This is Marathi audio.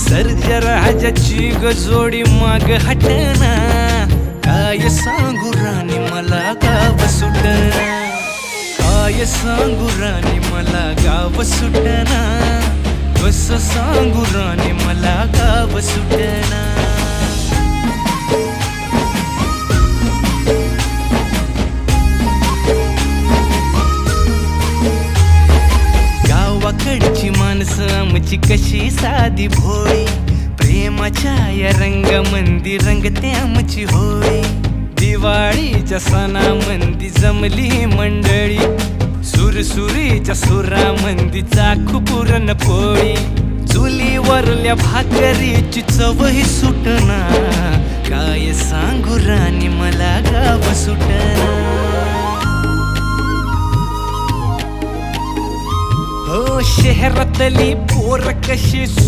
सर्जराजाची गजोडी माग हटना, काय सांगू राणी मला गाव सुटना, काय सांगू राणी मला गाव सुटना, कसं सांगू राणी मला गाव सुटना. गावाकडची माणसं आमची कशी साधी भोळी, प्रेमाच्या या रंगामंदी रंगते आमची होळी. दिवाळीच्या सणामंदी जमली मंडळी, सुरसुरीच्या सुरामंदी चाखू पुरणपोळी. चुलीवरल्या भाकरीची चवही सुटना, काय सांगू राणी मला गाव सुटना. हो शहरातली पोर कशी